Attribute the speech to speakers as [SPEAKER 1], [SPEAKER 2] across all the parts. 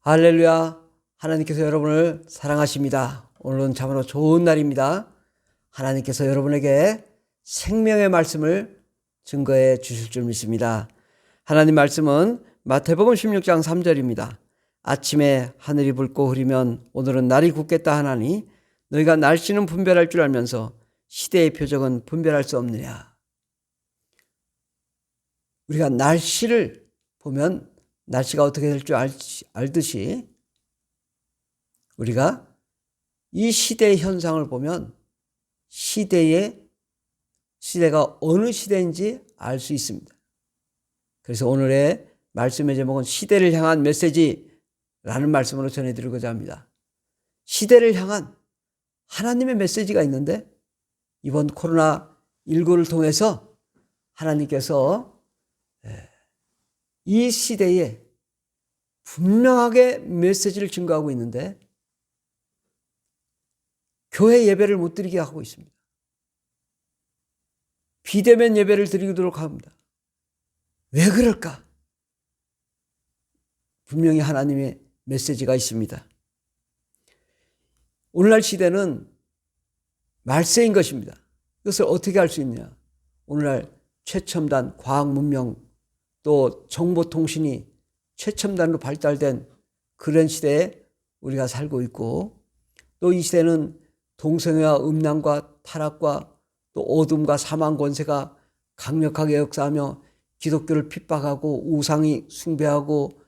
[SPEAKER 1] 할렐루야. 하나님께서 여러분을 사랑하십니다. 오늘은 참으로 좋은 날입니다. 하나님께서 여러분에게 생명의 말씀을 증거해 주실 줄 믿습니다. 하나님 말씀은 마태복음 16장 3절입니다. 아침에 하늘이 붉고 흐리면 오늘은 날이 굳겠다 하나니 너희가 날씨는 분별할 줄 알면서 시대의 표적은 분별할 수 없느냐. 우리가 날씨를 보면 날씨가 어떻게 될 줄 알듯이 우리가 이 시대의 현상을 보면 시대가 어느 시대인지 알 수 있습니다. 그래서 오늘의 말씀의 제목은 시대를 향한 메시지라는 말씀으로 전해드리고자 합니다. 시대를 향한 하나님의 메시지가 있는데 이번 코로나19를 통해서 하나님께서 이 시대에 분명하게 메시지를 증거하고 있는데 교회 예배를 못 드리게 하고 있습니다. 비대면 예배를 드리도록 합니다. 왜 그럴까? 분명히 하나님의 메시지가 있습니다. 오늘날 시대는 말세인 것입니다. 이것을 어떻게 알 수 있냐? 오늘날 최첨단 과학 문명 또 정보통신이 최첨단으로 발달된 그런 시대에 우리가 살고 있고 또 이 시대는 동성애와 음란과 타락과 또 어둠과 사망 권세가 강력하게 역사하며 기독교를 핍박하고 우상이 숭배하고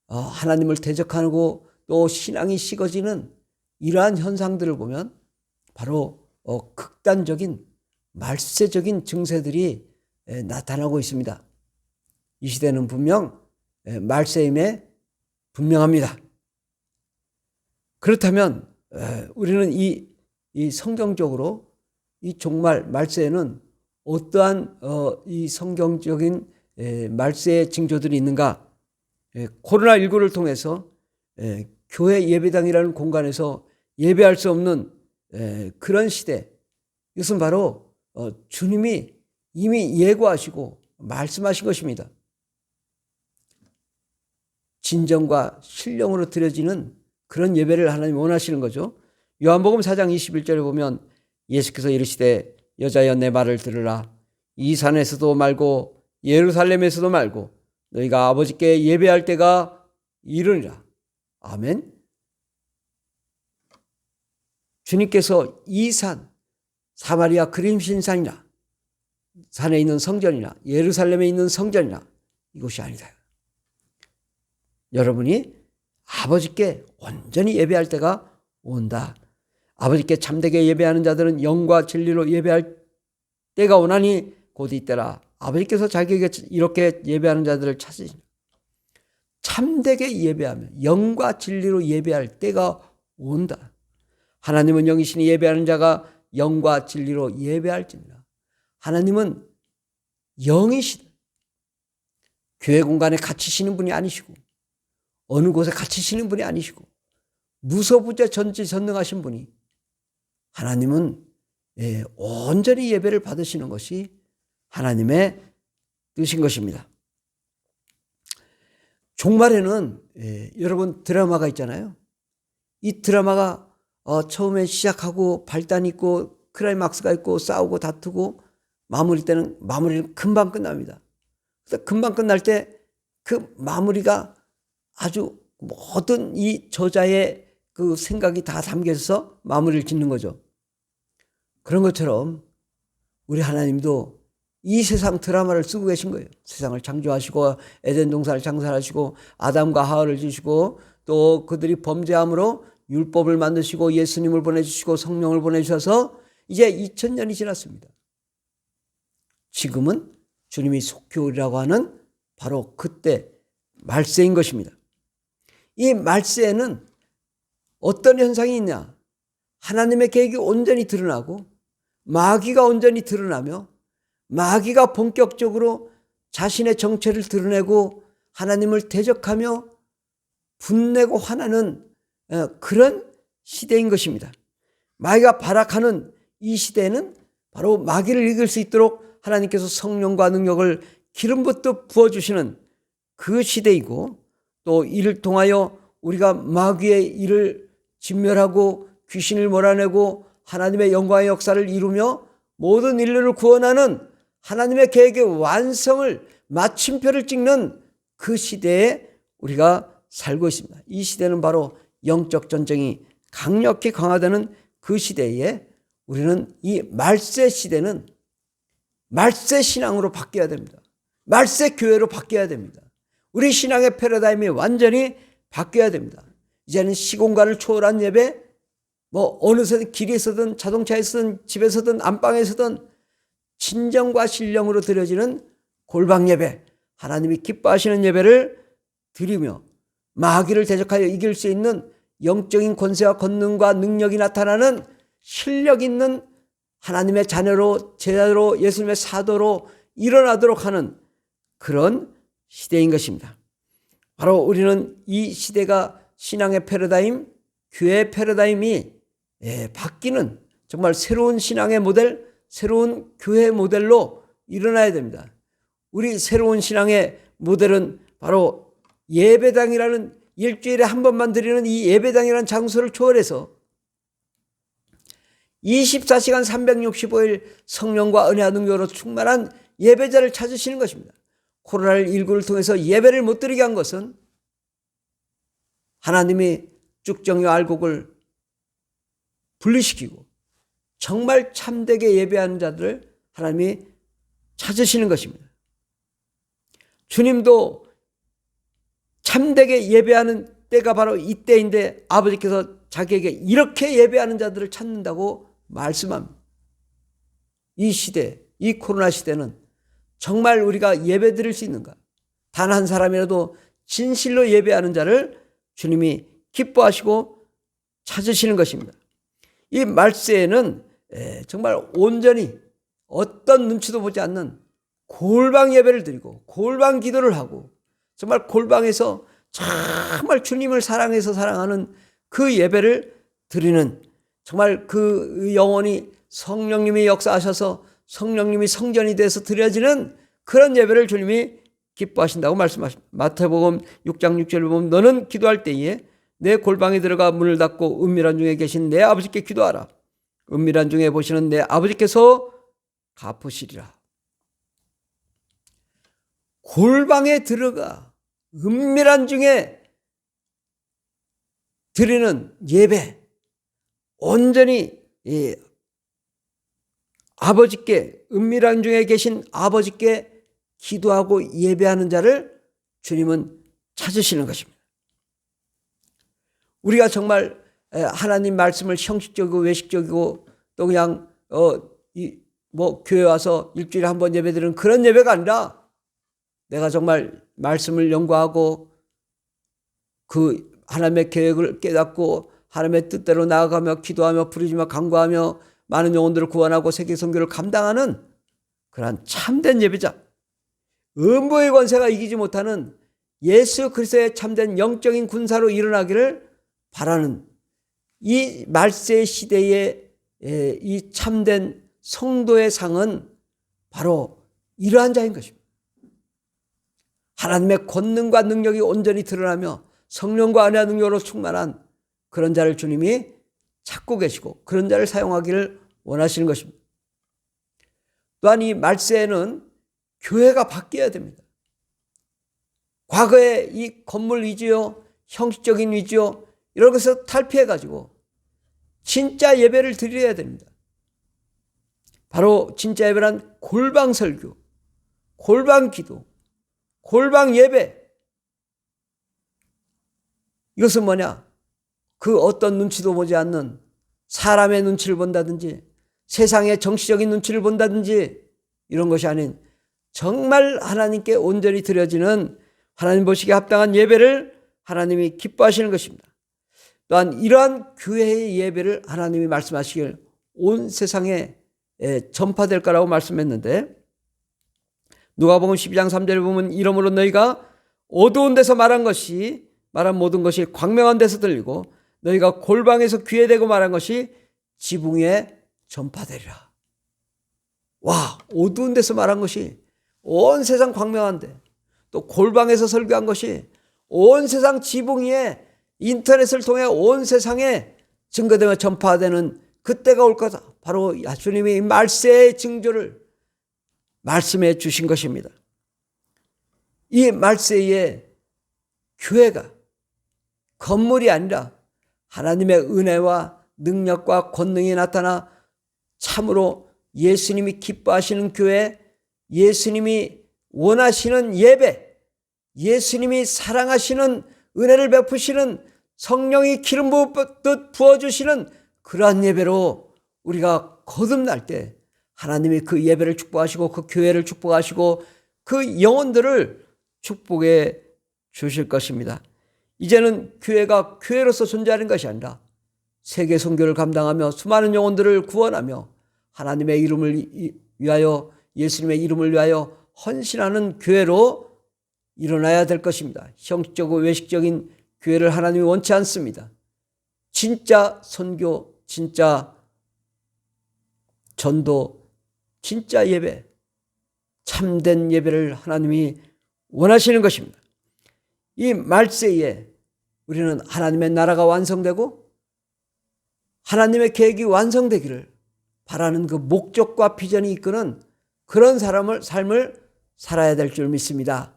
[SPEAKER 1] 하나님을 대적하고 또 신앙이 식어지는 이러한 현상들을 보면 바로 극단적인 말세적인 증세들이 나타나고 있습니다. 이 시대는 분명 말세임에 분명합니다. 그렇다면 우리는 이 성경적으로 이 종말 말세에는 어떠한 이 성경적인 말세의 징조들이 있는가? 코로나19를 통해서 교회 예배당이라는 공간에서 예배할 수 없는 그런 시대, 이것은 바로 주님이 이미 예고하시고 말씀하신 것입니다. 진정과 신령으로 드려지는 그런 예배를 하나님 원하시는 거죠. 요한복음 4장 21절에 보면 예수께서 이르시되 여자여 내 말을 들으라. 이 산에서도 말고 예루살렘에서도 말고 너희가 아버지께 예배할 때가 이르니라. 아멘. 주님께서 이 산 사마리아 그림신산이나 산에 있는 성전이나 예루살렘에 있는 성전이나 이곳이 아니다. 여러분이 아버지께 온전히 예배할 때가 온다. 아버지께 참되게 예배하는 자들은 영과 진리로 예배할 때가 오나니 곧 이때라. 아버지께서 자기에게 이렇게 예배하는 자들을 찾으시니 참되게 예배하며 영과 진리로 예배할 때가 온다. 하나님은 영이시니 예배하는 자가 영과 진리로 예배할지니라. 하나님은 영이시다. 교회 공간에 갇히시는 분이 아니시고 어느 곳에 갇히시는 분이 아니시고 무소부재 전지전능하신 분이 하나님은 온전히 예배를 받으시는 것이 하나님의 뜻인 것입니다. 종말에는 여러분 드라마가 있잖아요. 이 드라마가 처음에 시작하고 발단이 있고 클라이막스가 있고 싸우고 다투고 마무리는 금방 끝납니다. 그래서 금방 끝날 때 그 마무리가 아주 모든 이 저자의 그 생각이 다 담겨서 마무리를 짓는 거죠. 그런 것처럼 우리 하나님도 이 세상 드라마를 쓰고 계신 거예요. 세상을 창조하시고 에덴 동산을 창설하시고 아담과 하와를 지으시고 또 그들이 범죄함으로 율법을 만드시고 예수님을 보내주시고 성령을 보내주셔서 이제 2000년이 지났습니다. 지금은 주님이 속히 오리라고 하는 바로 그때 말세인 것입니다. 이 말세에는 어떤 현상이 있냐? 하나님의 계획이 온전히 드러나고 마귀가 온전히 드러나며 마귀가 본격적으로 자신의 정체를 드러내고 하나님을 대적하며 분내고 화나는 그런 시대인 것입니다. 마귀가 발악하는 이 시대에는 바로 마귀를 이길 수 있도록 하나님께서 성령과 능력을 기름부터 부어주시는 그 시대이고 또 이를 통하여 우리가 마귀의 일을 진멸하고 귀신을 몰아내고 하나님의 영광의 역사를 이루며 모든 인류를 구원하는 하나님의 계획의 완성을 마침표를 찍는 그 시대에 우리가 살고 있습니다. 이 시대는 바로 영적 전쟁이 강력히 강화되는 그 시대에 우리는 이 말세 시대는 말세 신앙으로 바뀌어야 됩니다. 말세 교회로 바뀌어야 됩니다. 우리 신앙의 패러다임이 완전히 바뀌어야 됩니다. 이제는 시공간을 초월한 예배, 어느 길에서든 자동차에서든 집에서든 안방에서든 진정과 신령으로 드려지는 골방 예배, 하나님이 기뻐하시는 예배를 드리며 마귀를 대적하여 이길 수 있는 영적인 권세와 권능과 능력이 나타나는 실력 있는 하나님의 자녀로, 제자로, 예수님의 사도로 일어나도록 하는 그런 시대인 것입니다. 바로 우리는 이 시대가 신앙의 패러다임, 교회의 패러다임이 바뀌는 정말 새로운 신앙의 모델, 새로운 교회의 모델로 일어나야 됩니다. 우리 새로운 신앙의 모델은 바로 예배당이라는, 일주일에 한 번만 드리는 이 예배당이라는 장소를 초월해서 24시간 365일 성령과 은혜와 능력으로 충만한 예배자를 찾으시는 것입니다. 코로나19를 통해서 예배를 못 드리게 한 것은 하나님이 쭉정이와 알곡을 분리시키고 정말 참되게 예배하는 자들을 하나님이 찾으시는 것입니다. 주님도 참되게 예배하는 때가 바로 이때인데 아버지께서 자기에게 이렇게 예배하는 자들을 찾는다고 말씀합니다. 이 시대, 이 코로나 시대는 정말 우리가 예배 드릴 수 있는가? 단 한 사람이라도 진실로 예배하는 자를 주님이 기뻐하시고 찾으시는 것입니다. 이 말세에는 정말 온전히 어떤 눈치도 보지 않는 골방 예배를 드리고 골방 기도를 하고 정말 골방에서 정말 주님을 사랑해서 사랑하는 그 예배를 드리는, 정말 그 영혼이 성령님이 역사하셔서 성령님이 성전이 돼서 드려지는 그런 예배를 주님이 기뻐하신다고 말씀하십니다. 마태복음 6장 6절을 보면 너는 기도할 때에 내 골방에 들어가 문을 닫고 은밀한 중에 계신 내 아버지께 기도하라. 은밀한 중에 보시는 내 아버지께서 갚으시리라. 골방에 들어가 은밀한 중에 드리는 예배, 온전히 아버지께, 은밀한 중에 계신 아버지께 기도하고 예배하는 자를 주님은 찾으시는 것입니다. 우리가 정말 하나님 말씀을 형식적이고 외식적이고 또 그냥 교회 와서 일주일에 한 번 예배드리는 그런 예배가 아니라 내가 정말 말씀을 연구하고 그 하나님의 계획을 깨닫고 하나님의 뜻대로 나아가며 기도하며 부르짖으며 간구하며 많은 영혼들을 구원하고 세계 선교를 감당하는 그러한 참된 예배자, 음부의 권세가 이기지 못하는 예수 그리스도의 참된 영적인 군사로 일어나기를 바라는 이 말세 시대의 이 참된 성도의 상은 바로 이러한 자인 것입니다. 하나님의 권능과 능력이 온전히 드러나며 성령과 은혜와 능력으로 충만한 그런 자를 주님이 찾고 계시고 그런 자를 사용하기를 원하시는 것입니다. 또한 이 말세에는 교회가 바뀌어야 됩니다. 과거의 이 건물 위주요, 형식적인 위주요, 이런 것을 탈피해가지고 진짜 예배를 드려야 됩니다. 바로 진짜 예배란 골방 설교, 골방 기도, 골방 예배. 이것은 뭐냐? 그 어떤 눈치도 보지 않는 사람의 눈치를 본다든지 세상의 정치적인 눈치를 본다든지 이런 것이 아닌 정말 하나님께 온전히 드려지는 하나님 보시기에 합당한 예배를 하나님이 기뻐하시는 것입니다. 또한 이러한 교회의 예배를 하나님이 말씀하시길 온 세상에 전파될 거라고 말씀했는데 누가복음 12장 3절에 보면 이러므로 너희가 어두운 데서 말한 모든 것이 광명한 데서 들리고 너희가 골방에서 귀에 대고 말한 것이 지붕에 전파되리라. 와, 어두운 데서 말한 것이 온 세상 광명한데 또 골방에서 설교한 것이 온 세상 지붕 위에 인터넷을 통해 온 세상에 증거되며 전파되는 그때가 올 거다. 바로 예수님이 말세의 징조를 말씀해 주신 것입니다. 이 말세에 교회가 건물이 아니라 하나님의 은혜와 능력과 권능이 나타나 참으로 예수님이 기뻐하시는 교회, 예수님이 원하시는 예배, 예수님이 사랑하시는 은혜를 베푸시는 성령이 기름 부듯 부어주시는 그러한 예배로 우리가 거듭날 때 하나님이 그 예배를 축복하시고 그 교회를 축복하시고 그 영혼들을 축복해 주실 것입니다. 이제는 교회가 교회로서 존재하는 것이 아니라 세계 선교를 감당하며 수많은 영혼들을 구원하며 하나님의 이름을 위하여 예수님의 이름을 위하여 헌신하는 교회로 일어나야 될 것입니다. 형식적이고 외식적인 교회를 하나님이 원치 않습니다. 진짜 선교, 진짜 전도, 진짜 예배, 참된 예배를 하나님이 원하시는 것입니다. 이 말세에 우리는 하나님의 나라가 완성되고 하나님의 계획이 완성되기를 바라는 그 목적과 비전이 이끄는 그런 삶을 살아야 될 줄 믿습니다.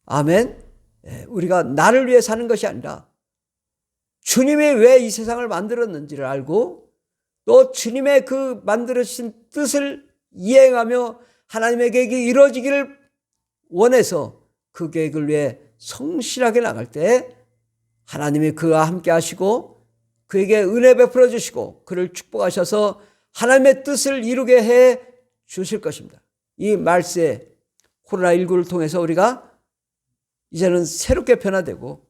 [SPEAKER 1] 아멘. 우리가 나를 위해 사는 것이 아니라 주님이 왜 이 세상을 만들었는지를 알고 또 주님의 그 만들어주신 뜻을 이행하며 하나님의 계획이 이루어지기를 원해서 그 계획을 위해 성실하게 나갈 때 하나님이 그와 함께 하시고 그에게 은혜 베풀어 주시고 그를 축복하셔서 하나님의 뜻을 이루게 해 주실 것입니다. 이 말세 코로나19를 통해서 우리가 이제는 새롭게 변화되고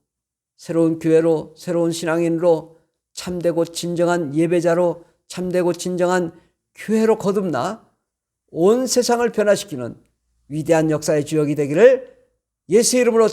[SPEAKER 1] 새로운 교회로 새로운 신앙인으로 참되고 진정한 예배자로 참되고 진정한 교회로 거듭나 온 세상을 변화시키는 위대한 역사의 주역이 되기를 예수 이름으로